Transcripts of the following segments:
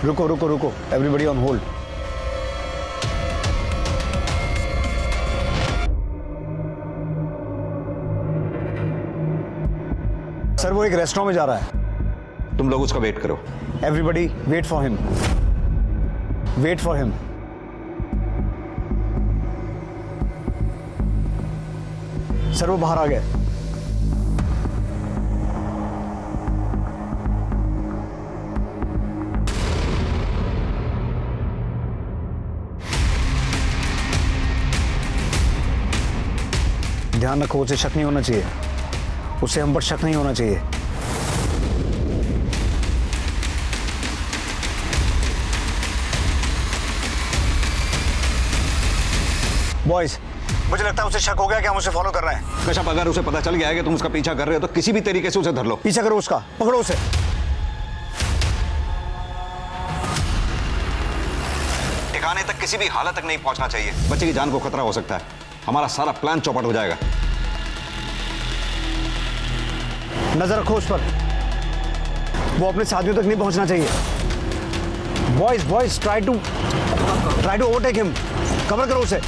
रुको रुको रुको, एवरीबडी ऑन होल्ड। सर वो एक रेस्टोरेंट में जा रहा है। तुम लोग उसका वेट करो। Everybody wait for him, wait for him. Sir वो बाहर आ गए। ध्यान रखो, उसे शक नहीं होना चाहिए, उसे हम पर शक नहीं होना चाहिए। बॉयज, मुझे लगता है उसे शक हो गया कि हम उसे फॉलो कर रहे हैं। कश्यप, अगर उसे पता चल गया है कि तुम उसका पीछा कर रहे हो तो किसी भी तरीके से उसे धर लो। पीछा करो उसका, पकड़ो उसे। ठिकाने तक किसी भी हालत तक नहीं पहुंचना चाहिए, बच्चे की जान को खतरा हो सकता है। हमारा सारा प्लान चौपट हो जाएगा। नजर रखो उस पर, वो अपने साथियों तक नहीं पहुंचना चाहिए। Boys boys, try to overtake him, cover करो उसे।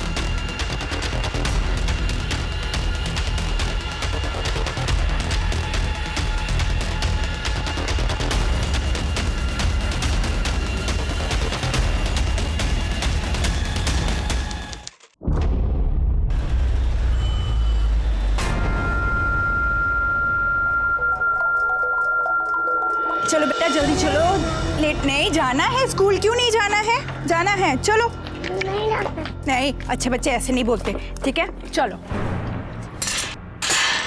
चलो बेटा जल्दी चलो, लेट नहीं जाना है स्कूल। क्यों नहीं जाना है? जाना है, चलो। नहीं जाना। नहीं, अच्छे बच्चे ऐसे नहीं बोलते, ठीक है चलो।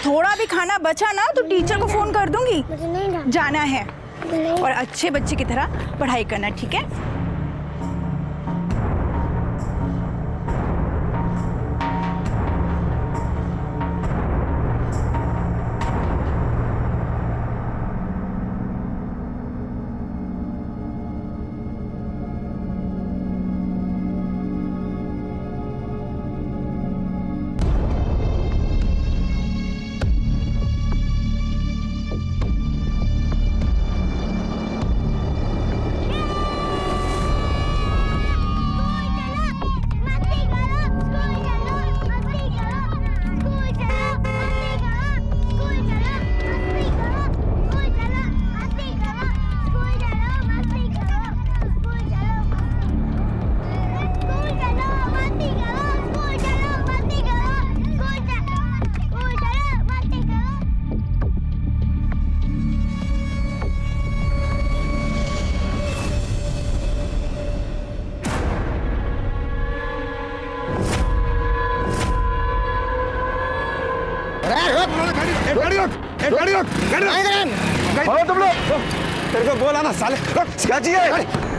थोड़ा भी खाना बचा ना तो टीचर को फोन कर दूंगी। मुझे नहीं जाना। जाना है नहीं। और अच्छे बच्चे की तरह पढ़ाई करना, ठीक है?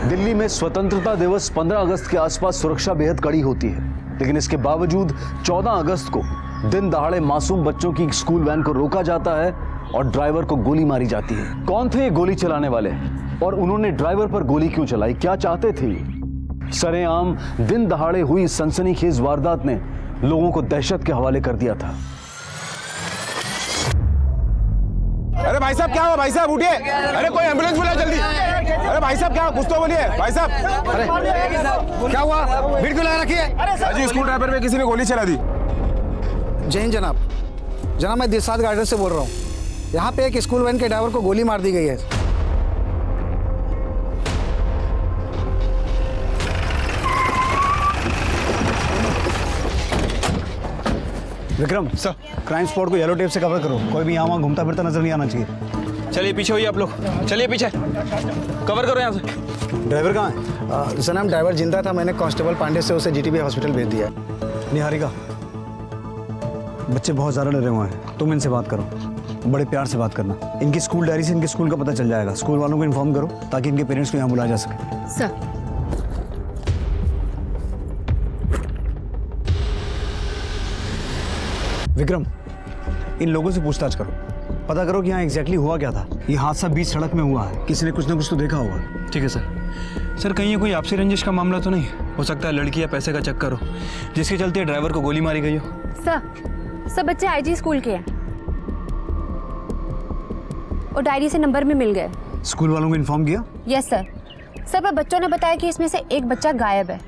दिल्ली में स्वतंत्रता दिवस 15 अगस्त के आसपास सुरक्षा बेहद कड़ी होती है, लेकिन इसके बावजूद 14 अगस्त को दिन दहाड़े मासूम बच्चों की स्कूल वैन को रोका जाता है और ड्राइवर को गोली मारी जाती है। कौन थे ये गोली चलाने वाले और उन्होंने ड्राइवर पर गोली क्यों चलाई? क्या चाहते थे? सरेआम दिन दहाड़े हुई सनसनीखेज वारदात ने लोगों को दहशत के हवाले कर दिया था। अरे भाई साहब क्या हुआ? भाई साहब उठिए, अरे कोई एम्बुलेंस बुलाओ जल्दी। अरे भाई साहब क्या, कुछ तो बोलिए भाई साहब। अरे क्या हुआ? भीड़ क्यों लगा रखी है? अजी स्कूल ड्राइवर पे किसी ने गोली चला दी। जय हिंद जनाब। जनाब मैं दिलसाद गार्डन से बोल रहा हूँ। यहाँ पे एक स्कूल वैन के ड्राइवर को गोली मार दी गई है। विक्रम सर, क्राइम स्पॉट को येलो टेप से कवर करो, कोई भी यहाँ वहाँ घूमता फिरता नजर नहीं आना चाहिए। चलिए पीछे होइए आप लोग, चलिए पीछे कवर करो यहाँ से। ड्राइवर कहाँ है? जनाब ड्राइवर जिंदा था, मैंने कांस्टेबल पांडे से उसे जीटीबी हॉस्पिटल भेज दिया। निहारिका, बच्चे बहुत ज़्यादा डरे हुए हैं, तुम इनसे बात करो, बड़े प्यार से बात करना। इनकी स्कूल डायरी से इनके स्कूल का पता चल जाएगा, स्कूल वालों को इन्फॉर्म करो ताकि इनके पेरेंट्स को यहाँ बुलाया जा सके। सर विक्रम, इन लोगों से पूछताछ करो, पता करो कि यहाँ एग्जैक्टली हुआ क्या था। ये हादसा बीच सड़क में हुआ है, किसी ने कुछ ना कुछ तो देखा होगा। ठीक है सर। सर कहीं ये कोई आपसी रंजिश का मामला तो नहीं हो सकता है? लड़की या पैसे का चक्कर हो जिसके चलते ड्राइवर को गोली मारी गई हो। सर सब बच्चे आईजी स्कूल के हैं और डायरी से नंबर भी मिल गए। स्कूल वालों को इन्फॉर्म किया? यस सर, सर पर बच्चों ने बताया कि इसमें से एक बच्चा गायब है।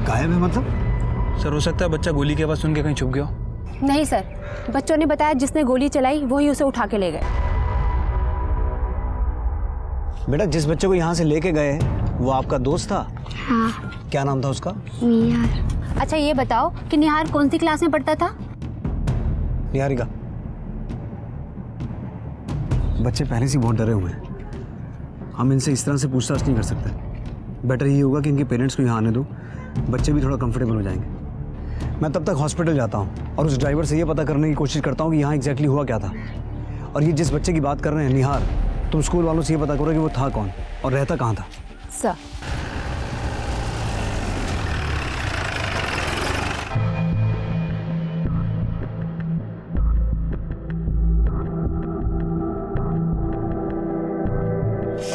गायब है मतलब? सर हो सकता है बच्चा गोली की आवाज़ सुन के कहीं छुप गया हो। नहीं सर, बच्चों ने बताया जिसने गोली चलाई वही उसे उठा के ले गए। बेटा जिस बच्चे को यहाँ से लेके गए वो आपका दोस्त था? हाँ। क्या नाम था उसका? निहार। अच्छा ये बताओ कि निहार कौन सी क्लास में पढ़ता था? निहारिका, बच्चे पहले से बहुत डरे हुए हैं, हम इनसे इस तरह से पूछताछ नहीं कर सकते। बेटर ये होगा कि इनके पेरेंट्स को यहाँ आने दो, बच्चे भी थोड़ा कंफर्टेबल हो जाएंगे। मैं तब तक हॉस्पिटल जाता हूँ और उस ड्राइवर से ये पता करने की कोशिश करता हूँ कि यहाँ एग्जैक्टली हुआ क्या था। और ये जिस बच्चे की बात कर रहे हैं निहार, तुम स्कूल वालों से ये पता करो कि वो था कौन और रहता कहाँ था। Sir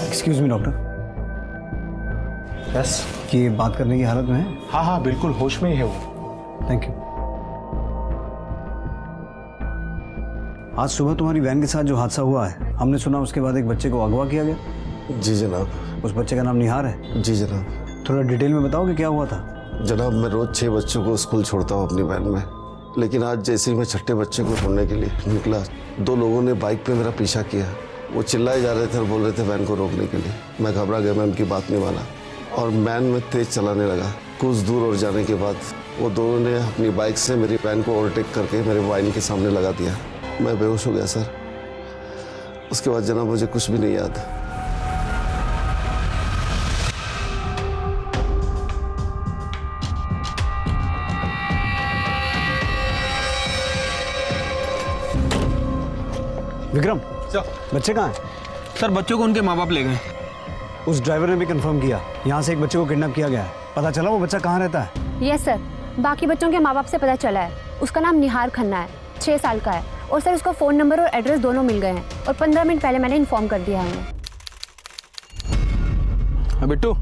excuse me doctor. Yes. ये बात करने की हालत में है? हाँ हाँ बिल्कुल होश में ही है वो। Thank you. आज सुबह तुम्हारी वैन के साथ जो हादसा हुआ है, हमने सुना उसके बाद एक बच्चे को अगवा किया गया। जी जनाब। उस बच्चे का नाम निहार है? जी जनाब। थोड़ा डिटेल में बताओ कि क्या हुआ था। जनाब मैं रोज़ 6 बच्चों को स्कूल छोड़ता हूँ अपनी वैन में, लेकिन आज जैसे ही मैं छठे बच्चे को छोड़ने के लिए निकला, 2 लोगों ने बाइक पे मेरा पीछा किया। वो चिल्लाए जा रहे थे और बोल रहे थे वैन को रोकने के लिए। मैं घबरा गया, मैं उनकी बात नहीं माना और वैन में तेज़ चलाने लगा। कुछ दूर और जाने के बाद वो दोनों ने अपनी बाइक से मेरी वैन को ओवरटेक करके मेरे वाइन के सामने लगा दिया। मैं बेहोश हो गया सर। उसके बाद जनाब मुझे कुछ भी नहीं याद। विक्रम, बच्चे कहाँ हैं? सर बच्चों को उनके माँ बाप ले गए। उस ड्राइवर ने भी कंफर्म किया यहाँ से एक बच्चे को किडनैप किया गया है। पता चला वो बच्चा कहाँ रहता है? यस सर, बाकी बच्चों के माँ बाप से पता चला है। उसका नाम निहार खन्ना है, 6 साल का है और सर उसका फ़ोन नंबर और एड्रेस दोनों मिल गए हैं और 15 मिनट पहले मैंने इन्फॉर्म कर दिया है उन्हें। बिट्टू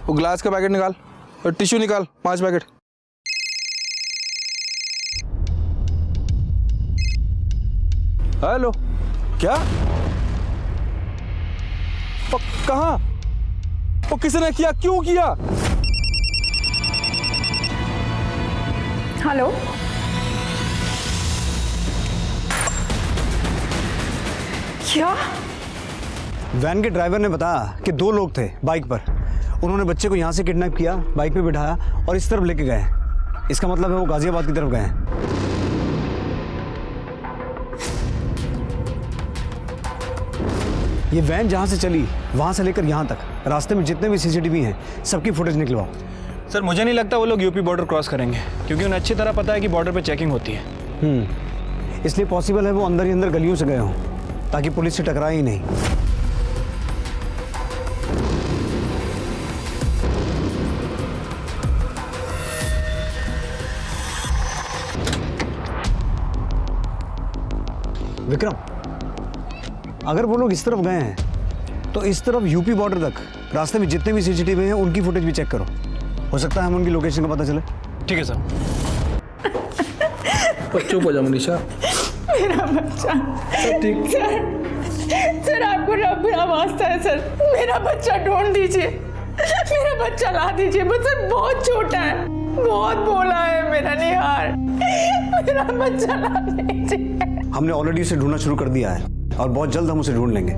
वो ग्लास का पैकेट निकाल और टिश्यू निकाल, 5 पैकेट। हेलो, क्या? कहाँ? वो किसने किया, क्यों किया? हेलो, क्या? वैन के ड्राइवर ने बताया कि 2 लोग थे बाइक पर। उन्होंने बच्चे को यहाँ से किडनैप किया, बाइक पे बिठाया और इस तरफ लेके गए। इसका मतलब है वो गाजियाबाद की तरफ गए हैं। ये वैन जहाँ से चली वहाँ से लेकर यहाँ तक रास्ते में जितने भी सीसीटीवी हैं सबकी फुटेज निकलवाओ। सर मुझे नहीं लगता वो लोग यूपी बॉर्डर क्रॉस करेंगे, क्योंकि उन्हें अच्छी तरह पता है कि बॉर्डर पे चेकिंग होती है। इसलिए पॉसिबल है वो अंदर ही अंदर गलियों से गए हों ताकि पुलिस से टकराए ही नहीं। विक्रम, अगर वो लोग इस तरफ गए हैं तो इस तरफ यूपी बॉर्डर तक रास्ते में जितने भी सीसीटीवी हैं उनकी फुटेज भी चेक करो। हो सकता है हम उनकी लोकेशन का पता चले। ठीक है सर। चुप हो जा मनीषा। मेरा बच्चा। ठीक सर, आपको रब का वास्ता है सर, मेरा बच्चा ढूंढ दीजिए, मेरा बच्चा ला दीजिए। बस सर बहुत छोटा है, बहुत भोला है मेरा निहार, मेरा बच्चा ला दीजिए। हमने ऑलरेडी उसे ढूंढना शुरू कर दिया है और बहुत जल्द हम उसे ढूंढ लेंगे।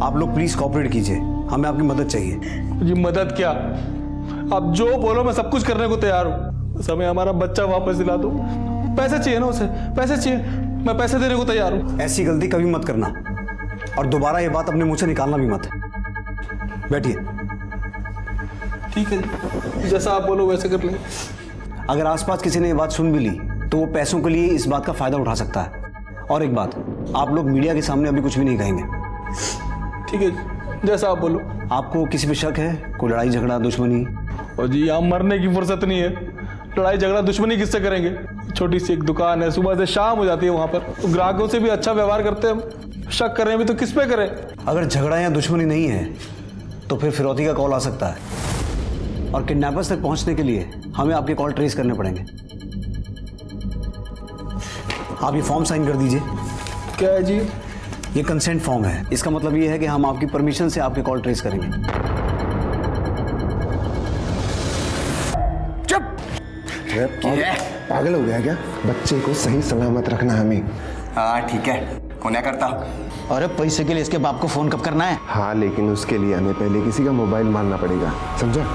आप लोग प्लीज कोऑपरेट कीजिए, हमें आपकी मदद चाहिए। जी मदद क्या, आप जो बोलो मैं सब कुछ करने को तैयार हूँ, बस हमें हमारा बच्चा वापस दिला दो। पैसे चाहिए ना उसे, पैसे चाहिए, मैं पैसे देने को तैयार हूँ। ऐसी गलती कभी मत करना और दोबारा ये बात अपने मुंह से निकालना भी मत। बैठिए। ठीक है, जैसा आप बोलो वैसे कर लेंगे। अगर आसपास किसी ने ये बात सुन भी ली तो वो पैसों के लिए इस बात का फायदा उठा सकता है। और एक बात, आप लोग मीडिया के सामने अभी कुछ भी नहीं कहेंगे। ठीक है, जैसा आप बोलो। आपको किसी पे शक है? कोई लड़ाई झगड़ा दुश्मनी? और जी यहाँ मरने की फुर्सत नहीं है, लड़ाई झगड़ा दुश्मनी किससे करेंगे? छोटी सी एक दुकान है, सुबह से शाम हो जाती है वहाँ पर, तो ग्राहकों से भी अच्छा व्यवहार करते हैं। शक कर रहे हैं भी तो किस पे करें? अगर झगड़ा या दुश्मनी नहीं है तो फिर फिरौती का कॉल आ सकता है और किडनैपर्स तक पहुंचने के लिए हमें आपके कॉल ट्रेस करने पड़ेंगे। आप ये फॉर्म साइन कर दीजिए। क्या है जी? ये कंसेंट फॉर्म है। इसका मतलब ये है कि हम आपकी परमिशन से आपके कॉल ट्रेस करेंगे। पागल हो गया क्या? बच्चे को सही सलामत रखना हमें। हाँ ठीक है, होना करता। अरे पैसे के लिए इसके बाप को फोन कब करना है? हाँ लेकिन उसके लिए हमें पहले किसी का मोबाइल मारना पड़ेगा, समझा?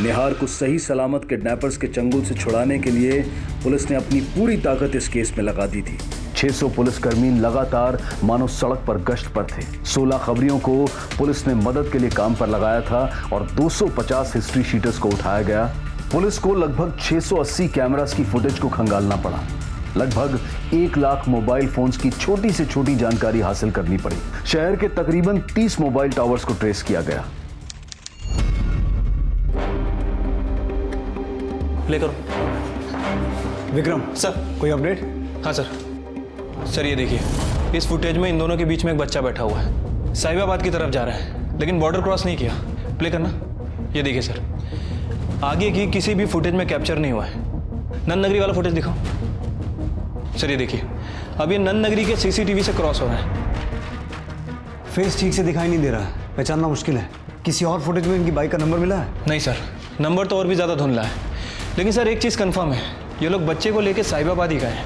निहार को सही सलामत किडनैपर्स के चंगुल से छुड़ाने के लिए पुलिस ने अपनी पूरी ताकत इस केस में लगा दी थी। 600 पुलिसकर्मी लगातार मानो सड़क पर गश्त पर थे। 16 खबरियों को पुलिस ने मदद के लिए काम पर लगाया था और 250 हिस्ट्री शीटर्स को उठाया गया। पुलिस को लगभग 680 कैमरास की फुटेज को खंगालना पड़ा। लगभग 1 लाख मोबाइल फोन्स की छोटी से छोटी जानकारी हासिल करनी पड़ी। शहर के तकरीबन 30 मोबाइल टावर्स को ट्रेस किया गया। प्ले करो। विक्रम सर। कोई अपडेट? हाँ सर। सर ये देखिए, इस फुटेज में इन दोनों के बीच में एक बच्चा बैठा हुआ है, साहिबाबाद की तरफ जा रहा है, लेकिन बॉर्डर क्रॉस नहीं किया। प्ले करना। ये देखिए सर, आगे की किसी भी फुटेज में कैप्चर नहीं हुआ है। नंद नगरी वाला फुटेज दिखाओ। सर ये देखिए, अब ये नंद नगरी के सीसीटीवी से क्रॉस हो रहा है। फेस ठीक से दिखाई नहीं दे रहा है, पहचानना मुश्किल है। किसी और फुटेज में इनकी बाइक का नंबर मिला है? नहीं सर, नंबर तो और भी ज़्यादा धुंधला है। लेकिन सर एक चीज़ कंफर्म है, ये लोग बच्चे को लेके साहिबाबाद ही गए हैं।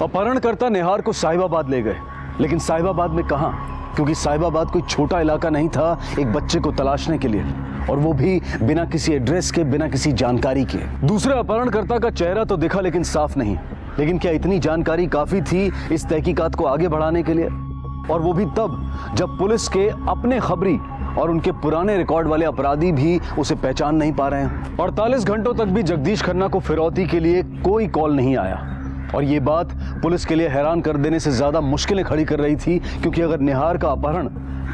अपहरणकर्ता निहार को साहिबाबाद ले गए, लेकिन साहिबाबाद में कहां? क्योंकि साहिबाबाद कोई छोटा इलाका नहीं था एक बच्चे को तलाशने के लिए, और वो भी बिना किसी एड्रेस के, बिना किसी जानकारी के। दूसरे अपहरणकर्ता का चेहरा तो दिखा लेकिन साफ नहीं। लेकिन क्या इतनी जानकारी काफी थी इस तहकीकात को आगे बढ़ाने के लिए? और वो भी तब जब पुलिस के अपने खबरी और उनके पुराने रिकॉर्ड वाले अपराधी भी उसे पहचान नहीं पा रहे हैं। 48 घंटों तक भी जगदीश खन्ना को फिरौती के लिए कोई कॉल नहीं आया। और ये बात पुलिस के लिए हैरान कर देने से ज्यादा मुश्किलें खड़ी कर रही थी, क्योंकि अगर निहार का अपहरण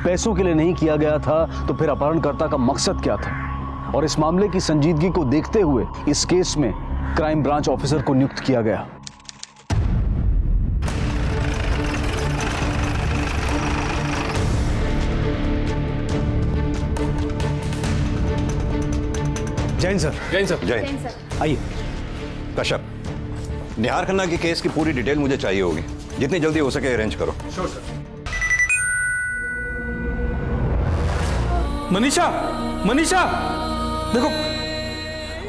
पैसों के लिए नहीं किया गया था तो फिर अपहरणकर्ता का मकसद क्या था? और इस मामले की संजीदगी को देखते हुए इस केस में क्राइम ब्रांच ऑफिसर को नियुक्त किया गया। जैन सर। जैन सर। जय। आइए। कश्यप, निहार खन्ना की केस की पूरी डिटेल मुझे चाहिए होगी। जितनी जल्दी हो सके अरेंज करो। Sure sir. मनीषा, मनीषा, देखो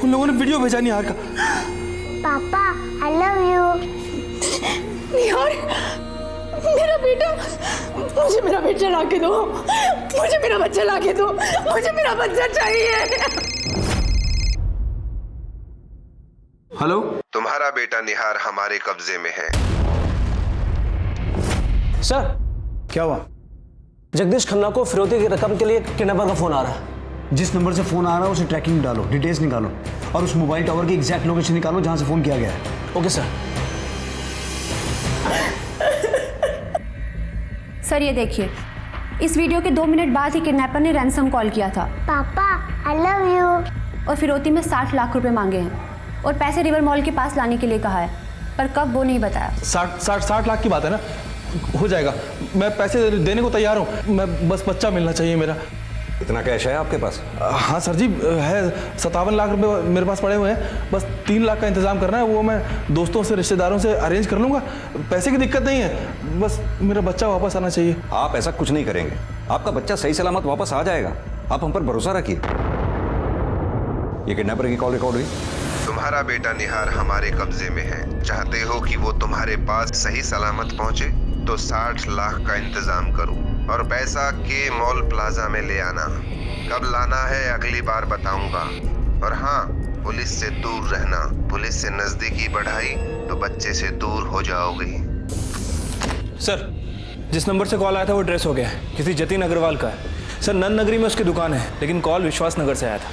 उन लोगों ने वीडियो भेजा निहार का। पापा आई लव यू। निहार, मेरा बेटा, मुझे मेरा बच्चा ला के दो, मुझे मेरा बच्चा ला के दो, मुझे मेरा बच्चा चाहिए। हेलो, तुम्हारा बेटा निहार हमारे कब्जे में है। सर क्या हुआ? जगदीश खन्ना को फिरौती की रकम के लिए किडनैपर का फोन आ रहा है। जिस नंबर से फोन आ रहा है उसे ट्रैकिंग डालो, डिटेल्स निकालो और उस मोबाइल टावर की एग्जैक्ट लोकेशन निकालो जहां से फोन किया गया है। Okay sir. सर ये देखिए, इस वीडियो के 2 मिनट बाद ही किडनैपर ने रैंसम कॉल किया था। पापा आई लव यू। और फिरौती में 60 लाख रुपए मांगे हैं और पैसे रिवर मॉल के पास लाने के लिए कहा है, पर कब वो नहीं बताया। 60 लाख की बात है ना, हो जाएगा। मैं पैसे देने को तैयार हूँ, मैं बस बच्चा मिलना चाहिए मेरा। इतना कैश है आपके पास? हाँ सर जी है, 57 लाख रुपए मेरे पास पड़े हुए हैं। बस 3 लाख का इंतजाम करना है, वो मैं दोस्तों से, रिश्तेदारों से अरेंज कर लूँगा। पैसे की दिक्कत नहीं है, बस मेरा बच्चा वापस आना चाहिए। आप ऐसा कुछ नहीं करेंगे, आपका बच्चा सही सलामत वापस आ जाएगा। आप हम पर भरोसा रखिए। ये किडनैपर की कॉल रिकॉर्ड हुई। तुम्हारा बेटा निहार हमारे कब्जे में है। चाहते हो कि वो तुम्हारे पास सही सलामत पहुंचे तो 60 लाख का इंतजाम करो और पैसा के मॉल प्लाजा में ले आना। कब लाना है अगली बार बताऊंगा। और हाँ, पुलिस से दूर रहना। पुलिस से नजदीकी बढ़ाई तो बच्चे से दूर हो जाओगे। सर, जिस नंबर से कॉल आया था वो ट्रेस हो गया है, किसी जतिन अग्रवाल का है। सर नंद नगरी में उसकी दुकान है, लेकिन कॉल विश्वास नगर से आया था।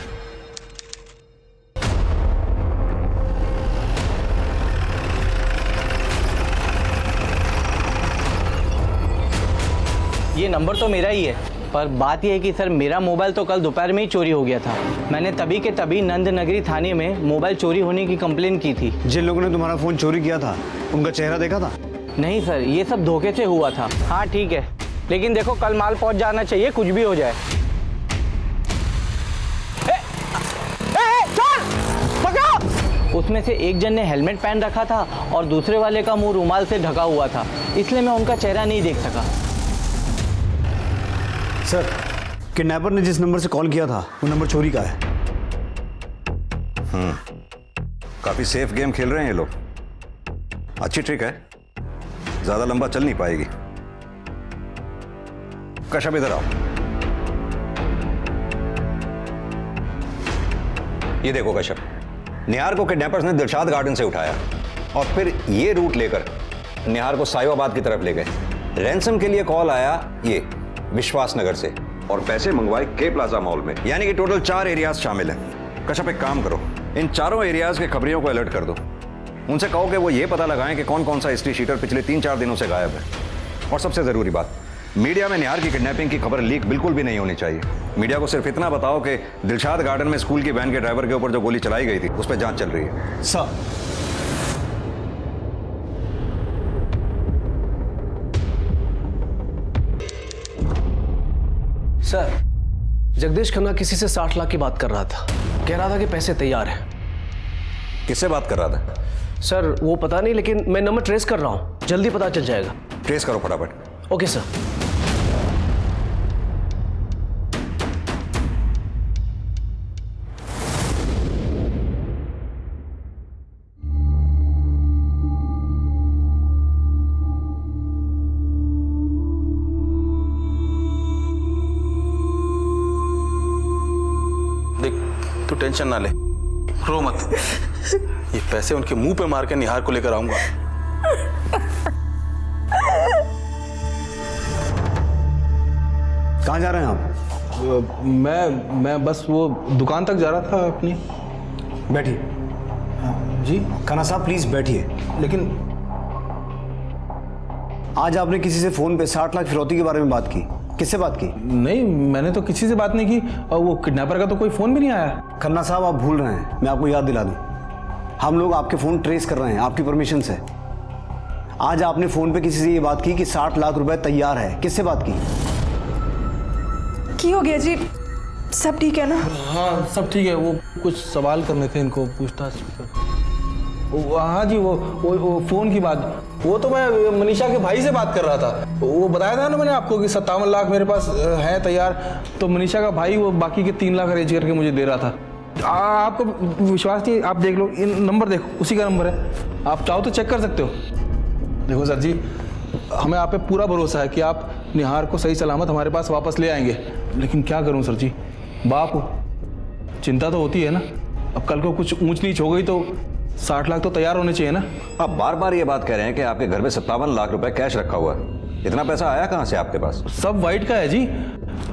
ये नंबर तो मेरा ही है, पर बात यह है कि सर मेरा मोबाइल तो कल दोपहर में ही चोरी हो गया था। मैंने तभी के तभी नंद नगरी थाने में मोबाइल चोरी होने की कंप्लेन की थी। जिन लोगों ने तुम्हारा फोन चोरी किया था उनका चेहरा देखा था? नहीं सर, ये सब धोखे से हुआ था। हाँ ठीक है, लेकिन देखो कल माल पहुंच जाना चाहिए, कुछ भी हो जाए। चोर पकड़ो! उस उसमें से एक जन ने हेलमेट पहन रखा था और दूसरे वाले का मुंह रुमाल से ढका हुआ था, इसलिए मैं उनका चेहरा नहीं देख सका। सर, किडनैपर ने जिस नंबर से कॉल किया था वो नंबर चोरी का है। काफी सेफ गेम खेल रहे हैं ये लोग। अच्छी ट्रिक है, ज्यादा लंबा चल नहीं पाएगी। कश्यप इधर आओ। ये देखो कश्यप, निहार को किडनैपर्स ने दिलशाद गार्डन से उठाया और फिर ये रूट लेकर निहार को साहिबाबाद की तरफ ले गए। रैंसम के लिए कॉल आया ये विश्वास नगर से और पैसे मंगवाए के प्लाजा मॉल में। यानी कि टोटल 4 एरियाज शामिल हैं। कश्यप एक काम करो, इन चारों एरियाज के खबरियों को अलर्ट कर दो। उनसे कहो कि वो ये पता लगाएं कि कौन कौन सा हिस्ट्री शीटर पिछले 3-4 दिनों से गायब है। और सबसे जरूरी बात, मीडिया में निहार की किडनैपिंग की खबर लीक बिल्कुल भी नहीं होनी चाहिए। मीडिया को सिर्फ इतना बताओ कि दिलशाद गार्डन में स्कूल की वैन के ड्राइवर के ऊपर जो गोली चलाई गई थी उस पर जांच चल रही है। सर, जगदीश खन्ना किसी से 60 लाख की बात कर रहा था। कह रहा था कि पैसे तैयार हैं। किससे बात कर रहा था? सर, वो पता नहीं, लेकिन मैं नंबर ट्रेस कर रहा हूं, जल्दी पता चल जाएगा। ट्रेस करो फटाफट। Okay sir. देख, तू टेंशन ना ले, रो मत। ये पैसे उनके मुंह पे मार के निहार को लेकर आऊंगा। कहाँ जा रहे हैं आप? मैं बस वो दुकान तक जा रहा था अपनी। बैठिए। जी खन्ना साहब प्लीज बैठिए। लेकिन आज आपने किसी से फोन पे 60 लाख फिरौती के बारे में बात की। किससे बात की? नहीं, मैंने तो किसी से बात नहीं की और वो किडनैपर का तो कोई फोन भी नहीं आया। खन्ना साहब आप भूल रहे हैं, मैं आपको याद दिला दूं, हम लोग आपके फोन ट्रेस कर रहे हैं आपकी परमिशन से। आज आपने फोन पे किसी से ये बात की कि 60 लाख रुपए तैयार है। किससे बात की हो गया जी? सब ठीक है ना? हाँ सब ठीक है। वो कुछ सवाल करने थे इनको, पूछताछ। हाँ जी, वो फोन की बात, वो तो मैं मनीषा के भाई से बात कर रहा था। वो बताया था ना मैंने आपको कि 57 लाख मेरे पास है तैयार, तो मनीषा का भाई वो बाकी के 3 लाख अरेंज करके मुझे दे रहा था। आपको विश्वास नहीं, आप देख लो, इन नंबर देखो, उसी का नंबर है। आप चाहो तो चेक कर सकते हो। देखो सर जी, हमें आप पे पूरा भरोसा है कि आप निहार को सही सलामत हमारे पास वापस ले आएंगे, लेकिन क्या करूं सर जी, बाप हो, चिंता तो होती है ना। अब कल को कुछ ऊंच नीच हो गई तो 60 लाख तो तैयार होने चाहिए ना। आप बार बार ये बात कह रहे हैं कि आपके घर में 57 लाख रुपए कैश रखा हुआ है। इतना पैसा आया कहाँ से आपके पास? सब वाइट का है जी।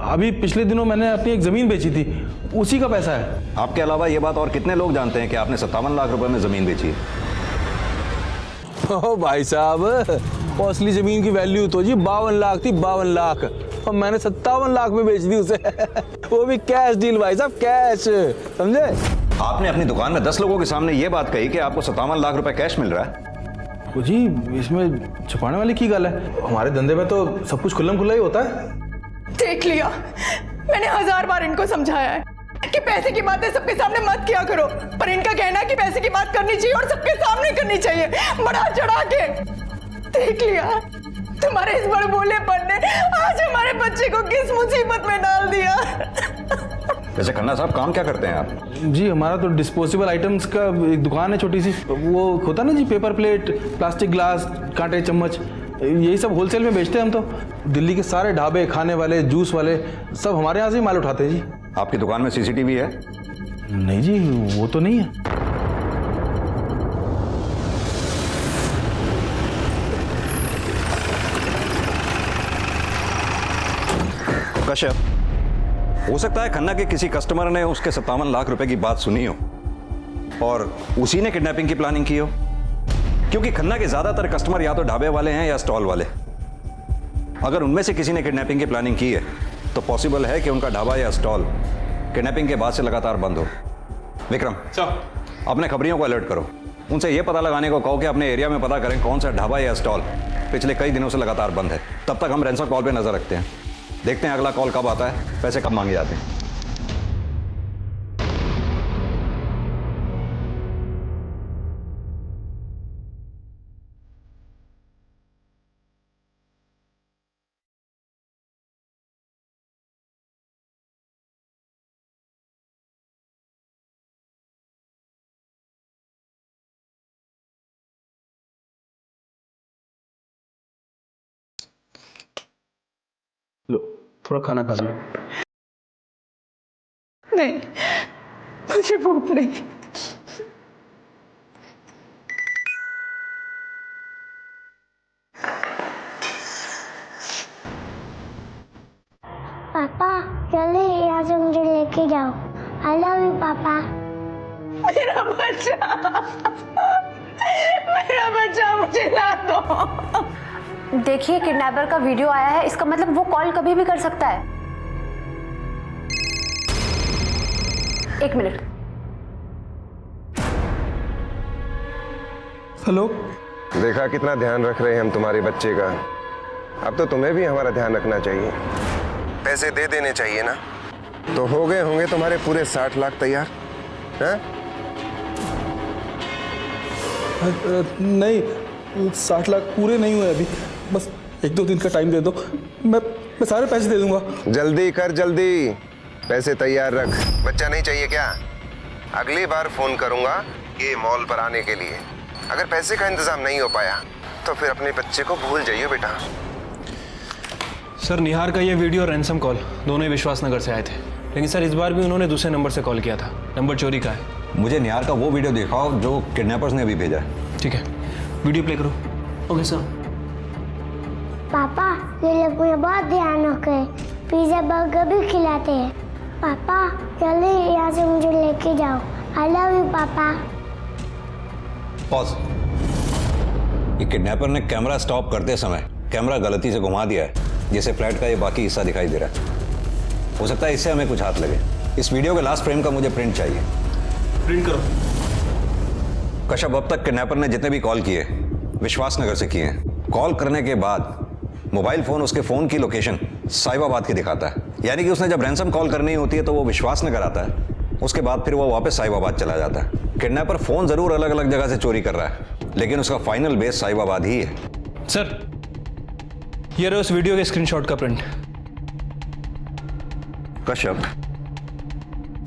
अभी पिछले दिनों मैंने अपनी एक जमीन बेची थी, उसी का पैसा है। आपके अलावा ये बात और कितने लोग जानते हैं कि आपने 57 लाख रुपए में जमीन बेची है? ओ भाई साहब, असली जमीन की वैल्यू तो जी 52 लाख थी, 52 लाख, और मैंने 57 लाख में बेच दी उसे। वो भी कैश डील भाई साहब, कैश, समझे? आपने अपनी दुकान में 10 लोगों के सामने ये बात कही कि आपको 57 लाख रुपए कैश मिल रहा है। वो जी, इसमें छुपाने वाली की गल है? हमारे धंधे में तो सब कुछ खुल्लम खुल्ला ही होता है। देख लिया, मैंने 1000 बार इनको समझाया है कि पैसे की बातें सबके सामने मत किया करो, पर इनका कहना है कि पैसे की बात करनी चाहिए और सबके सामने करनी चाहिए, बढ़ा चढ़ा के। देख लिया, तुम्हारे इस बड़बोलेपन ने आज हमारे बच्चे को किस मुसीबत में डाल दिया। वैसे खन्ना साहब काम क्या करते हैं आप? जी हमारा तो डिस्पोजेबल आइटम्स का एक दुकान है छोटी सी। वो होता ना जी, पेपर प्लेट, प्लास्टिक ग्लास, कांटे, चम्मच, यही सब होलसेल में बेचते हैं हम तो। दिल्ली के सारे ढाबे, खाने वाले, जूस वाले, सब हमारे यहाँ से ही माल उठाते हैं जी। आपकी दुकान में सीसीटीवी है? नहीं जी, वो तो नहीं है। कश्यप, हो सकता है खन्ना के किसी कस्टमर ने उसके 57 लाख रुपए की बात सुनी हो और उसी ने किडनैपिंग की प्लानिंग की हो, क्योंकि खन्ना के ज्यादातर कस्टमर या तो ढाबे वाले हैं या स्टॉल वाले। अगर उनमें से किसी ने किडनैपिंग की प्लानिंग की है तो पॉसिबल है कि उनका ढाबा या स्टॉल किडनैपिंग के बाद से लगातार बंद हो। विक्रम, अपने खबरियों को अलर्ट करो, उनसे यह पता लगाने को कहो कि अपने एरिया में पता करें कौन सा ढाबा या स्टॉल पिछले कई दिनों से लगातार बंद है। तब तक हम रैंसम कॉल पे नजर रखते हैं, देखते हैं अगला कॉल कब आता है, पैसे कब मांगे जाते हैं। थोड़ा खाना खा लो। नहीं, मुझे भूख नहीं। पापा जल्दी यहाँ से मुझे लेके जाओ। आई लव यू पापा। मेरा बच्चा मुझे ला दो। देखिए किडनैपर का वीडियो आया है, इसका मतलब वो कॉल कभी भी कर सकता है। 1 मिनट। हेलो। देखा कितना ध्यान रख रहे हैं हम तुम्हारे बच्चे का। अब तो तुम्हें भी हमारा ध्यान रखना चाहिए। पैसे दे देने चाहिए ना। तो हो गए होंगे तुम्हारे पूरे 60 लाख तैयार हैं? नहीं, 60 लाख पूरे नहीं हुए अभी, बस 1-2 दिन का टाइम दे दो, मैं सारे पैसे दे दूंगा। जल्दी कर, जल्दी पैसे तैयार रख। बच्चा नहीं चाहिए क्या? अगली बार फोन करूंगा ये मॉल पर आने के लिए। अगर पैसे का इंतजाम नहीं हो पाया तो फिर अपने बच्चे को भूल जाइए बेटा। सर निहार का ये वीडियो और रैंसम कॉल दोनों ही विश्वास नगर से आए थे, लेकिन सर इस बार भी उन्होंने दूसरे नंबर से कॉल किया था। नंबर चोरी का है। मुझे निहार का वो वीडियो दिखाओ जो किडनैपर्स ने अभी भेजा है। ठीक है, वीडियो प्ले करो। Okay sir. पापा ये लोग मुझे बहुत ध्यान रखे, पिज्जा बर्गर भी खिलाते हैं। पापा जल्दी यहाँ से मुझे लेके जाओ। आई लव यू पापा। पॉज। ये किडनैपर ने कैमरा स्टॉप करते समय कैमरा गलती से घुमा दिया है, जिससे फ्लैट का ये बाकी हिस्सा दिखाई दे रहा है। हो सकता है इससे हमें कुछ हाथ लगे। इस वीडियो के लास्ट फ्रेम का मुझे प्रिंट चाहिए। प्रिंट करो। कश्यप, अब तक किडनैपर ने जितने भी कॉल किए विश्वास नगर से किए हैं। कॉल करने के बाद मोबाइल फोन उसके फोन की लोकेशन साहिबाबाद की दिखाता है, यानी कि उसने जब रैंसम कॉल करनी होती है तो वो विश्वास नगर आता है, उसके बाद फिर वो वापस साहिबाबाद चला जाता है। किडनैपर फोन जरूर अलग अलग जगह से चोरी कर रहा है, लेकिन उसका फाइनल बेस साहिबाबाद ही है। सर ये रहे उस वीडियो के स्क्रीनशॉट का प्रिंट। कश्यप,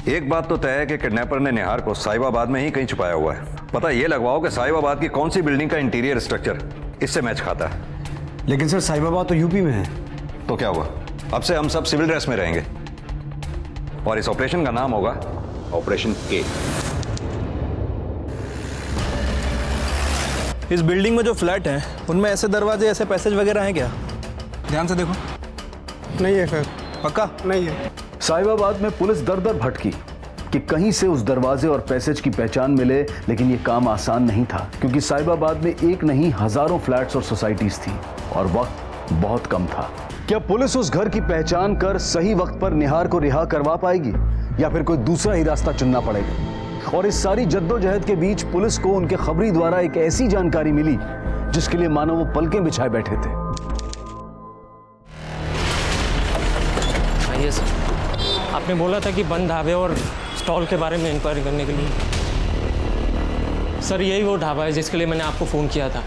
एक बात तो तय है कि किडनैपर ने निहार को साहिबाबाद में ही कहीं छुपाया हुआ है। पता ये लगवाओ कि साहिबाबाद की कौन सी बिल्डिंग का इंटीरियर स्ट्रक्चर इससे मैच खाता है। लेकिन सर साहिबाबाद तो यूपी में है। तो क्या हुआ, अब से हम सब सिविल ड्रेस में रहेंगे और इस ऑपरेशन का नाम होगा ऑपरेशन के। इस बिल्डिंग में जो फ्लैट हैं उनमें ऐसे दरवाजे, ऐसे पैसेज वगैरह हैं क्या? ध्यान से देखो। नहीं है सर। पक्का? नहीं है। साहिबाबाद में पुलिस दर दर भटकी कि कहीं से उस दरवाजे और पैसेज की पहचान मिले, लेकिन ये काम आसान नहीं था, क्योंकि साहिबाबाद में एक नहीं हजारों फ्लैट्स और सोसाइटीज थी और वक्त बहुत कम था। क्या पुलिस उस घर की पहचान कर सही वक्त पर निहार को रिहा करवा पाएगी या फिर कोई दूसरा ही रास्ता चुनना पड़ेगा? और इस सारी जद्दोजहद के बीच पुलिस को उनके खबरी द्वारा एक ऐसी जानकारी मिली जिसके लिए मानो वो पलकें बिछाए बैठे थे। आइए सर, आपने बोला था कि बंद ढाबे और स्टॉल के बारे में इंक्वायरी करने के लिए। सर यही वो ढाबा है जिसके लिए मैंने आपको फ़ोन किया था।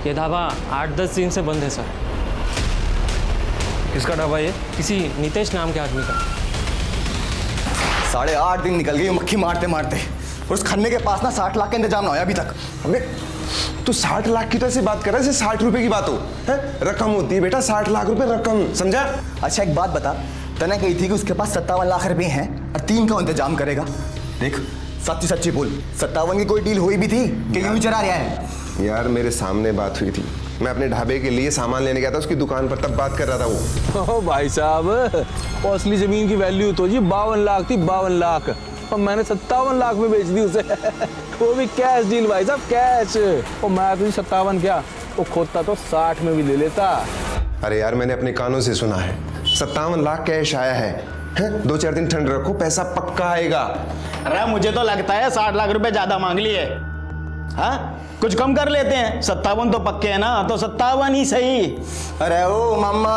ये ढाबा 8-10 दिन से बंद है सर। किसका ढाबा ये? किसी नितेश नाम के आदमी का। 8.5 दिन निकल गई मक्खी मारते मारते, और उस खन्ने के पास ना 60 लाख का इंतजाम ना होया अभी तक। अबे तू 60 लाख की तो ऐसे बात कर रहा है जैसे 60 रुपए की बात हो। है रकम होती है बेटा, 60 लाख रुपए रकम, समझा? अच्छा एक बात बता, तने कही थी कि उसके पास 57 लाख रुपए हैं और 3 का इंतजाम करेगा। देख सच्ची सच्ची बोल, 57 की कोई डील हुई भी थी कि यूं ही चला रहा है? यार मेरे सामने बात हुई थी, मैं अपने ढाबे के लिए सामान लेने गया था उसकी दुकान पर, तब बात कर रहा था वो। ओ भाई साहब, असली जमीन की वैल्यू तो जी 52 लाख थी, 52 लाख, और मैंने 57 लाख में बेच दी उसे। वो भी कैश डील भाई साहब, कैश। और मैं तो 57 क्या, वो खोदता तो 60 में भी ले लेता। अरे यार मैंने अपने कानों से सुना है 57 लाख कैश आया है। 2-4 दिन ठंड रखो, पैसा पक्का आएगा। अरे मुझे तो लगता है 60 लाख रुपए ज्यादा मांग लिए। हाँ कुछ कम कर लेते हैं, 57 तो पक्के है ना, तो 57 ही सही। अरे ओ मामा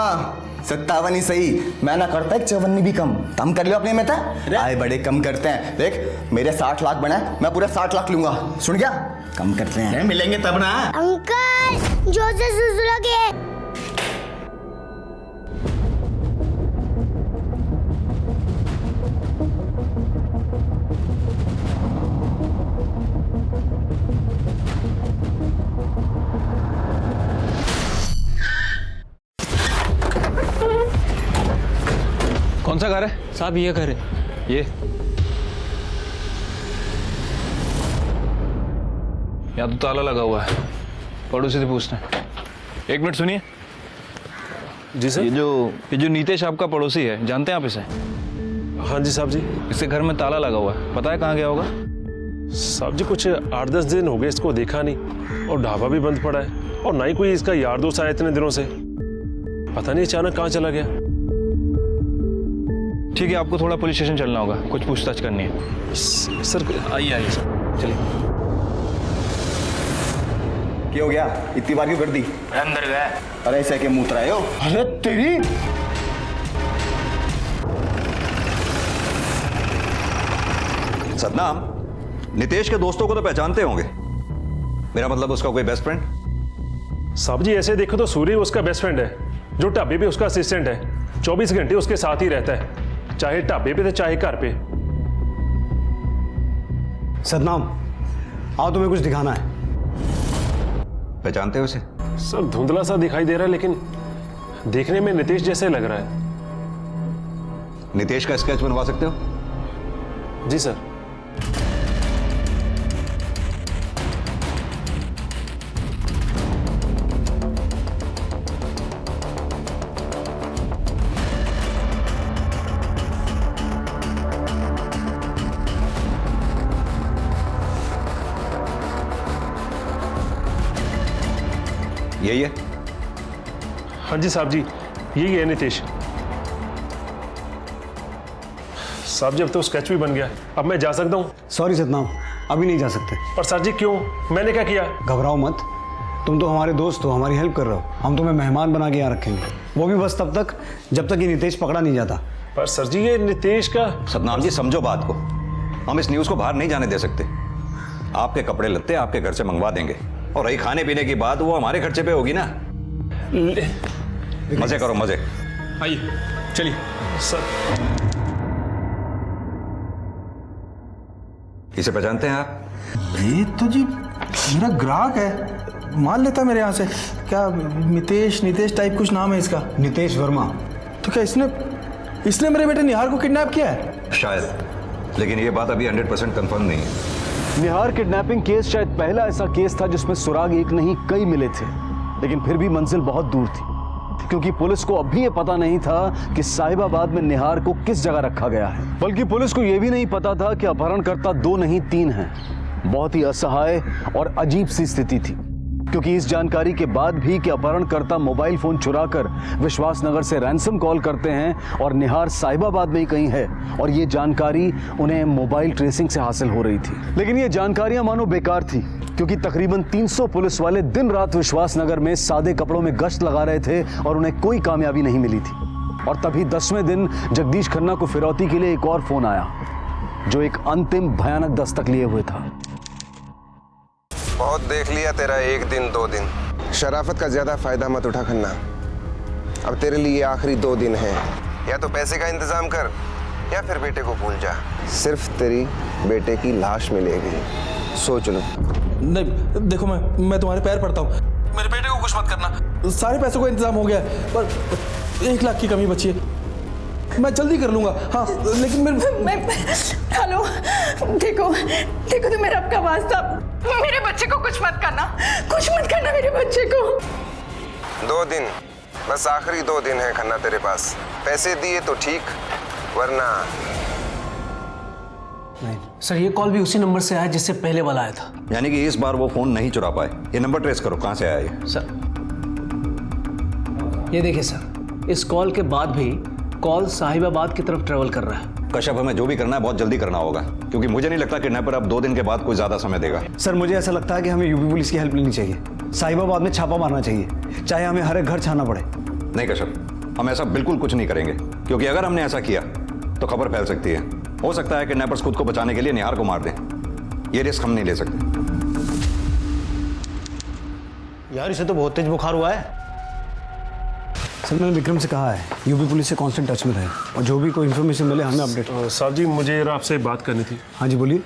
57 ही सही, मैं ना करता 54 भी कम कर लो अपने में था। आए बड़े कम करते हैं, देख मेरे 60 लाख बना है, मैं पूरा 60 लाख लूंगा, सुन क्या? कम करते हैं, मिलेंगे तब ना। अंकल जो से सुसुलोगे। घर है? साहब ये घर है। ये यहाँ तो ताला लगा हुआ है, पड़ोसी से पूछना है। एक मिनट सुनिए। जी सर। ये जो नीतेश आपका पड़ोसी है, जानते हैं आप इसे? हाँ जी साहब जी। इसके घर में ताला लगा हुआ है, पता है कहाँ गया होगा? साहब जी कुछ 8-10 दिन हो गए इसको देखा नहीं, और ढाबा भी बंद पड़ा है, और ना ही कोई इसका यार दोस्त आया इतने दिनों से। पता नहीं अचानक कहाँ चला गया। ठीक है, आपको थोड़ा पुलिस स्टेशन चलना होगा, कुछ पूछताछ करनी है। सर आइए आइए सर, चलिए। क्या हो गया? इतनी बार क्यों कर दी? अंदर गया। अरे ऐसे के मुंह रहे हो? अरे तेरी सदनाम, नितेश के दोस्तों को तो पहचानते होंगे, मेरा मतलब उसका कोई बेस्ट फ्रेंड? साहब जी ऐसे देखो तो सूर्य उसका बेस्ट फ्रेंड है, जो ढाबे पे उसका असिस्टेंट है, 24 घंटे उसके साथ ही रहता है, चाहे ढाबे पे तो चाहे घर पे। सदनाम, आओ तुम्हें कुछ दिखाना है। पहचानते हो उसे? सब धुंधला सा दिखाई दे रहा है, लेकिन देखने में नितेश जैसे लग रहा है। नितेश का स्केच बनवा सकते हो? जी सर। यही है? हाँ जी साहब जी, यही है नितेश। साहब जी अब तो स्केच भी बन गया, अब मैं जा सकता हूँ? सॉरी सदनाम, अभी नहीं जा सकते। पर सर जी क्यों? मैंने क्या किया? घबराओ मत, तुम तो हमारे दोस्त हो, हमारी हेल्प कर रहे हो। हम तुम्हें मेहमान बना के यहाँ रखेंगे, वो भी बस तब तक जब तक ये नितेश पकड़ा नहीं जाता। पर सर जी ये नितेश का... सदनाम जी समझो बात को, हम इस न्यूज़ को बाहर नहीं जाने दे सकते। आपके कपड़े लत्ते आपके घर से मंगवा देंगे, और रही खाने पीने की बात, वो हमारे खर्चे पे होगी ना। मजे करो मजे। आइए चलिए सर। इसे पहचानते हैं आप? ये तो जी मेरा ग्राहक है, मान लेता मेरे यहाँ से। क्या नितेश टाइप कुछ नाम है इसका? नितेश वर्मा। तो क्या इसने मेरे बेटे निहार को किडनैप किया है? शायद, लेकिन ये बात अभी 100% कंफर्म नहीं है। निहार किडनैपिंग केस शायद पहला ऐसा केस था जिसमें सुराग एक नहीं कई मिले थे, लेकिन फिर भी मंजिल बहुत दूर थी, क्योंकि पुलिस को अभी ये पता नहीं था कि साहिबाबाद में निहार को किस जगह रखा गया है। बल्कि पुलिस को यह भी नहीं पता था कि अपहरणकर्ता 2 नहीं 3 हैं। बहुत ही असहाय और अजीब सी स्थिति थी, क्योंकि इस जानकारी के बाद भी कि अपहरणकर्ता मोबाइल फोन चुराकर विश्वासनगर से रैंसम कॉल करते हैं और निहार साहिबाबाद में ही कहीं है, और ये जानकारी उन्हें मोबाइल ट्रेसिंग से हासिल हो रही थी। लेकिन ये जानकारियां मानो बेकार थी, क्योंकि तकरीबन 300 पुलिस वाले दिन रात विश्वासनगर में सादे कपड़ों में गश्त लगा रहे थे और उन्हें कोई कामयाबी नहीं मिली थी। और तभी 10वें दिन जगदीश खन्ना को फिरौती के लिए एक और फोन आया, जो एक अंतिम भयानक दस्तक लिए हुए था। बहुत देख लिया तेरा 1 दिन 2 दिन, शराफत का ज्यादा फायदा मत उठा खन्ना। अब तेरे लिए आखिरी 2 दिन हैं, या तो पैसे का इंतजाम कर या फिर बेटे को भूल जा। सिर्फ तेरी बेटे की लाश मिलेगी, सोच लो। नहीं देखो, मैं तुम्हारे पैर पड़ता हूँ, मेरे बेटे को कुछ मत करना। सारे पैसों का इंतजाम हो गया है, पर 1 लाख की कमी बची है। मैं जल्दी कर लूंगा। हाँ लेकिन हेलो, देखो तो मेरा आपका वास्ता, मेरे बच्चे को कुछ मत करना मेरे बच्चे को। 2 दिन, बस आखिरी 2 दिन है खन्ना तेरे पास। पैसे दिए तो ठीक, वरना नहीं। सर ये कॉल भी उसी नंबर से आया जिससे पहले वाला आया था। यानी कि इस बार वो फोन नहीं चुरा पाए। ये नंबर ट्रेस करो, कहां से आया ये? सर ये देखिए सर, इस कॉल के बाद भी कॉल साहिबाबाद की तरफ ट्रेवल कर रहा है। कश्यप, हमें जो भी करना है बहुत जल्दी करना होगा, क्योंकि मुझे नहीं लगता किडनैपर अब 2 दिन के बाद कोई ज्यादा समय देगा। सर मुझे ऐसा लगता है कि हमें यूपी पुलिस की हेल्प लेनी चाहिए, साहिबाबाद में छापा मारना चाहिए, चाहे हमें हर एक घर छाना पड़े। नहीं कश्यप, हम ऐसा बिल्कुल कुछ नहीं करेंगे, क्योंकि अगर हमने ऐसा किया तो खबर फैल सकती है। हो सकता है किडनैपर्स खुद को बचाने के लिए निहार को मार दें। ये रिस्क हम नहीं ले सकते। यार इसे तो बहुत तेज बुखार हुआ है। सर मैंने विक्रम से कहा है यूपी पुलिस से कांस्टेंट टच में रहे, और जो भी कोई इन्फॉर्मेशन मिले हमें अपडेट। साहब जी मुझे जरा आपसे बात करनी थी। हाँ जी बोलिए।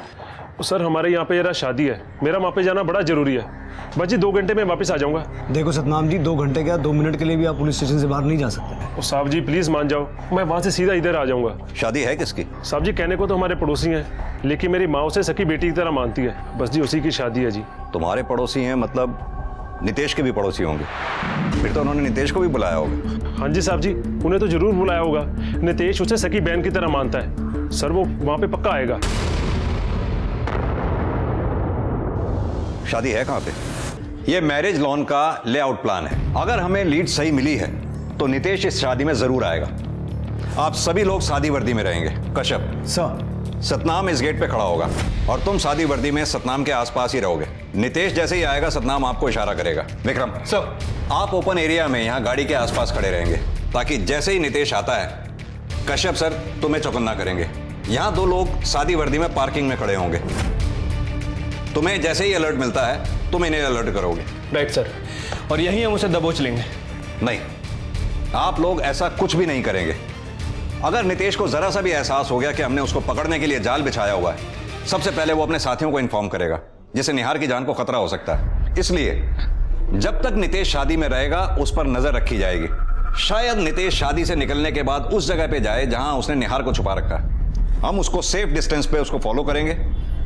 सर हमारे यहाँ पे जरा शादी है, मेरा वहाँ पे जाना बड़ा ज़रूरी है। बस जी 2 घंटे में वापस आ जाऊंगा। देखो सतनाम जी, 2 घंटे क्या 2 मिनट के लिए भी आप पुलिस स्टेशन से बाहर नहीं जा सकते। ओ साहब जी प्लीज मान जाओ, मैं वहां से सीधा इधर आ जाऊंगा। शादी है किसकी? साहब जी कहने को तो हमारे पड़ोसी हैं, लेकिन मेरी माँ उसे सकी बेटी की तरह मानती है। बस जी उसी की शादी है जी। तुम्हारे पड़ोसी हैं मतलब नितेश के भी पड़ोसी होंगे? फिर तो उन्होंने नितेश को भी बुलाया होगा। हाँ जी साहब जी, उन्हें तो जरूर बुलाया होगा। नितेश उसे सकी बहन की तरह मानता है सर, वो वहां पे पक्का आएगा। शादी है कहाँ पे? ये मैरिज लॉन का लेआउट प्लान है। अगर हमें लीड सही मिली है तो नितेश इस शादी में जरूर आएगा। आप सभी लोग शादी वर्दी में रहेंगे। कश्यप सर, सतनाम इस गेट पे खड़ा होगा और तुम शादी वर्दी में सतनाम के आसपास ही रहोगे। नितेश जैसे ही आएगा सतनाम आपको इशारा करेगा। विक्रम सर, आप ओपन एरिया में यहाँ गाड़ी के आसपास खड़े रहेंगे ताकि जैसे ही नितेश आता है कश्यप सर तुम्हें चौकन्ना करेंगे। यहाँ 2 लोग शादी वर्दी में पार्किंग में खड़े होंगे। तुम्हें जैसे ही अलर्ट मिलता है तुम इन्हें अलर्ट करोगे। राइट सर, और यही हम उसे दबोच लेंगे। नहीं, आप लोग ऐसा कुछ भी नहीं करेंगे। अगर नितेश को जरा सा भी एहसास हो गया कि हमने उसको पकड़ने के लिए जाल बिछाया हुआ है, सबसे पहले वो अपने साथियों को इन्फॉर्म करेगा, जिससे निहार की जान को खतरा हो सकता है। इसलिए जब तक नितेश शादी में रहेगा उस पर नजर रखी जाएगी। शायद नितेश शादी से निकलने के बाद उस जगह पे जाए जहां उसने निहार को छुपा रखा है। हम उसको सेफ डिस्टेंस पे उसको फॉलो करेंगे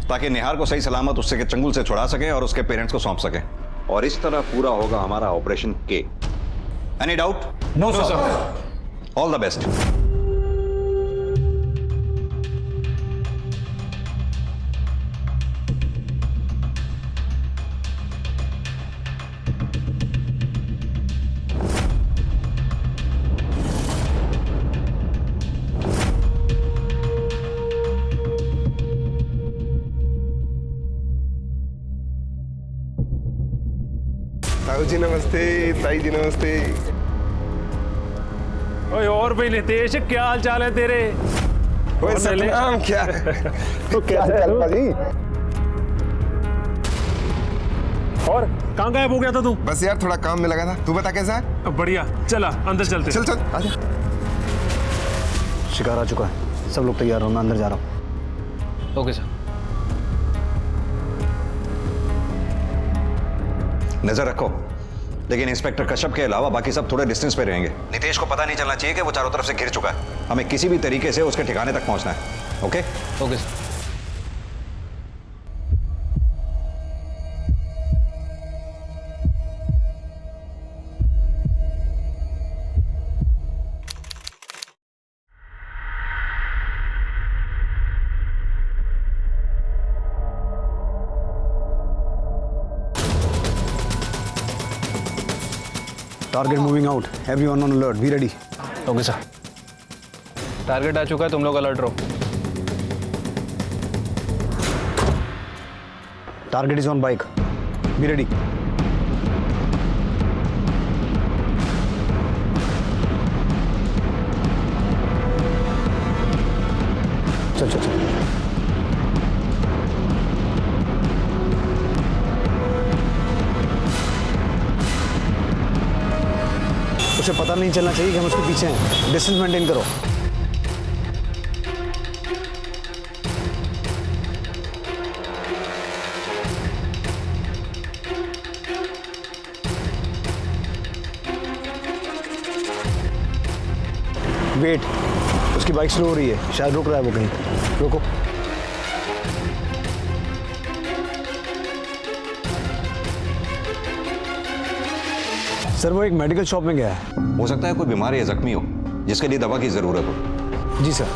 ताकि निहार को सही सलामत उससे के चंगुल से छुड़ा सके और उसके पेरेंट्स को सौंप सके। और इस तरह पूरा होगा हमारा ऑपरेशन के। Any doubt? No sir. All the best. ताऊ जी नमस्ते, ताई जी नमस्ते। ओए और भाई नितेश, क्या हाल चाल है तेरे? ओए सतनाम, क्या तो क्या हाल भाजी? और कहाँ गायब हो गया था तू? बस यार थोड़ा काम में लगा था। तू बता कैसा है? बढ़िया, चला अंदर चलते। चल चल आजा। शिकार आ चुका है, सब लोग तैयार हो, मैं अंदर जा रहा हूँ। Okay sir. नजर रखो, लेकिन इंस्पेक्टर कश्यप के अलावा बाकी सब थोड़े डिस्टेंस पे रहेंगे। नितेश को पता नहीं चलना चाहिए कि वो चारों तरफ से घिर चुका है। हमें किसी भी तरीके से उसके ठिकाने तक पहुंचना है। Okay? Okay sir. Target moving out, everyone on alert, be ready. Okay sir. Target आ चुका है, तुम लोग अलर्ट रहो। Target is on bike, be ready. चल चल चल। उसे पता नहीं चलना चाहिए कि हम उसके पीछे हैं। डिस्टेंस मेंटेन करो। वेट, उसकी बाइक स्लो हो रही है, शायद रुक रहा है वो कहीं। रुको। सर वो एक मेडिकल शॉप में गया है। हो सकता है कोई बीमार या जख्मी हो जिसके लिए दवा की जरूरत हो। जी सर।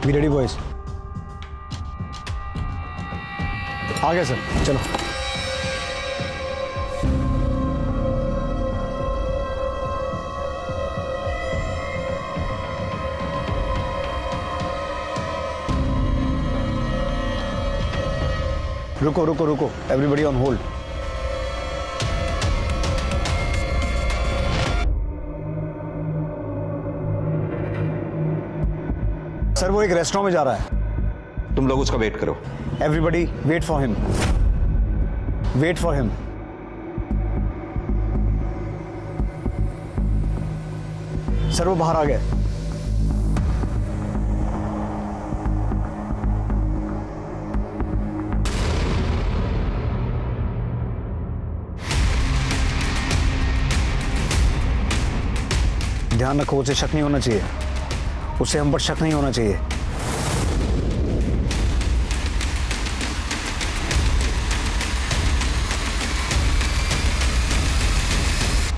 Be ready boys. आ गया सर, चलो। रुको रुको रुको, एवरीबडी ऑन होल्ड। सर वो एक रेस्टोरेंट में जा रहा है। तुम लोग उसका वेट करो। Everybody wait for him, wait for him. Sir वो बाहर आ गए। ध्यान रखो, उसे शक नहीं होना चाहिए, उसे हम पर शक नहीं होना चाहिए।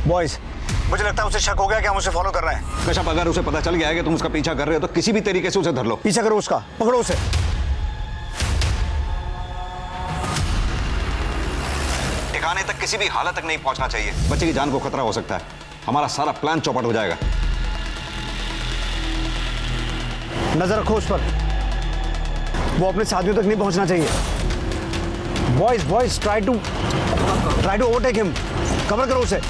बॉयज, मुझे लगता है उसे शक हो गया कि हम उसे फॉलो कर रहे हैं। कश्यप, अगर उसे पता चल गया है कि तुम उसका पीछा कर रहे हो तो किसी भी तरीके से उसे धर लो। पीछा करो उसका, पकड़ो उसे। ठिकाने तक किसी भी हालत तक नहीं पहुंचना चाहिए, बच्चे की जान को खतरा हो सकता है। हमारा सारा प्लान चौपट हो जाएगा। नजर रखो उस पर, वो अपने साथियों तक नहीं पहुंचना चाहिए। Boys boys, try to overtake him, cover करो उसे।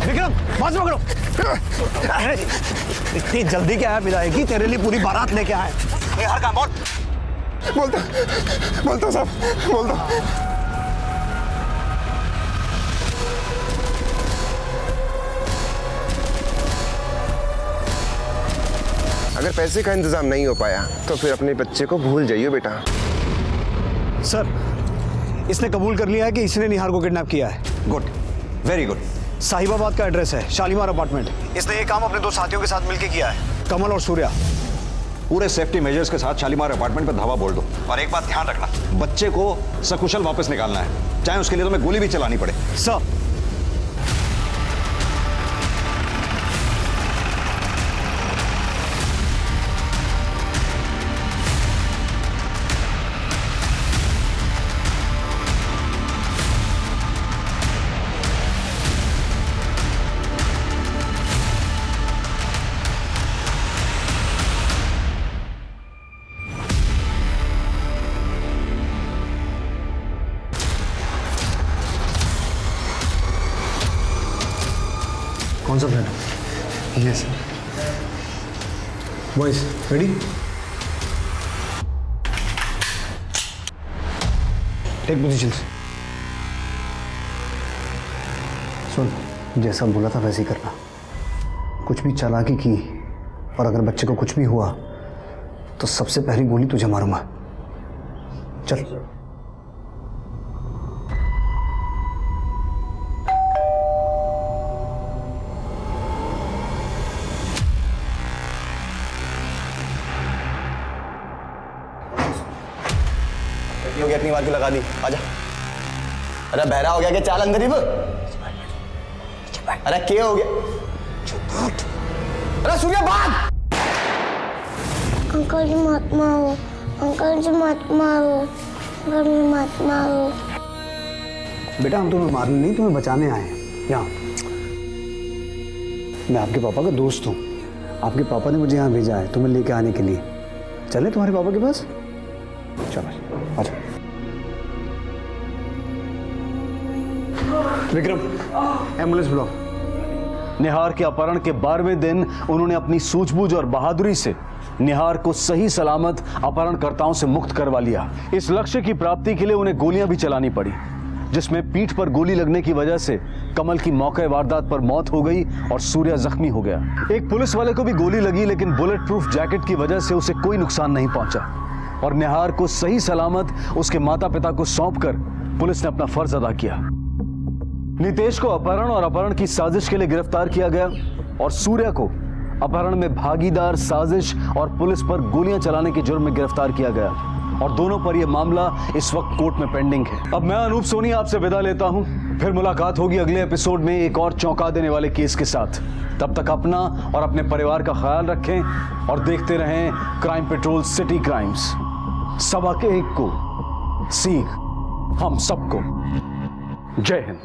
विक्रम, बाजू पकड़ो। अरे इतनी जल्दी क्या है विदाई, तेरे लिए पूरी बारात लेके आए। हर काम बोलता साहब, बोलता। अगर पैसे का इंतजाम नहीं हो पाया तो फिर अपने बच्चे को भूल जाइए बेटा। सर, इसने कबूल कर लिया है कि इसने निहार को किडनैप किया है। Good, very good. साहिबाबाद का एड्रेस है, शालीमार अपार्टमेंट। इसने ये काम अपने दो साथियों के साथ मिलकर किया है, कमल और सूर्या। पूरे सेफ्टी मेजर्स के साथ शालीमार अपार्टमेंट पर धावा बोल दो। और एक बात ध्यान रखना, बच्चे को सकुशल वापस निकालना है, चाहे उसके लिए तुम्हें गोली भी चलानी पड़े। सर, कौन सा flat? Yes boys, ready? Take positions. सुन, जैसा बोला था वैसे ही करना। कुछ भी चालाकी की और अगर बच्चे को कुछ भी हुआ तो सबसे पहली गोली तुझे मारूंगा। चल। हो गया, इतनी बार क्यों लगा दी? आजा। अरे बहरा हो गया क्या? चाल अंदर ही वो। अरे क्या हो गया? अरे सूर्या बात। अंकल जी मत मारो, अंकल जी मत मारो, अंकल जी मत मारो। बेटा, हम तुम्हें मारने नहीं, तुम्हें बचाने आए हैं यहाँ। मैं आपके पापा का दोस्त हूँ। आपके पापा ने मुझे यहाँ भेजा है तुम्हें लेके आने के लिए। चले तुम्हारे पापा के पास? चलो आजा। विक्रम, एम्बुलेंस बुलाओ। निहार के अपहरण के 12वें दिन उन्होंने अपनी सूझबूझ और बहादुरी से निहार को सही सलामत अपहरणकर्ताओं से मुक्त करवा लिया। इस लक्ष्य की प्राप्ति के लिए उन्हें गोलियां भी चलानी पड़ी, जिसमें पीठ पर गोली लगने की वजह से कमल की मौके वारदात पर मौत हो गई और सूर्या जख्मी हो गया। एक पुलिस वाले को भी गोली लगी, लेकिन बुलेट प्रूफ जैकेट की वजह से उसे कोई नुकसान नहीं पहुंचा और निहार को सही सलामत उसके माता पिता को सौंपकर पुलिस ने अपना फर्ज अदा किया। नितेश को अपहरण और अपहरण की साजिश के लिए गिरफ्तार किया गया और सूर्या को अपहरण में भागीदार, साजिश और पुलिस पर गोलियां चलाने के जुर्म में गिरफ्तार किया गया और दोनों पर यह मामला इस वक्त कोर्ट में पेंडिंग है। अब मैं अनूप सोनी आपसे विदा लेता हूं, फिर मुलाकात होगी अगले एपिसोड में एक और चौंका देने वाले केस के साथ। तब तक अपना और अपने परिवार का ख्याल रखें और देखते रहें क्राइम पेट्रोल सिटी क्राइम्स। सबक एक को, सीख हम सबको। जय हिंद।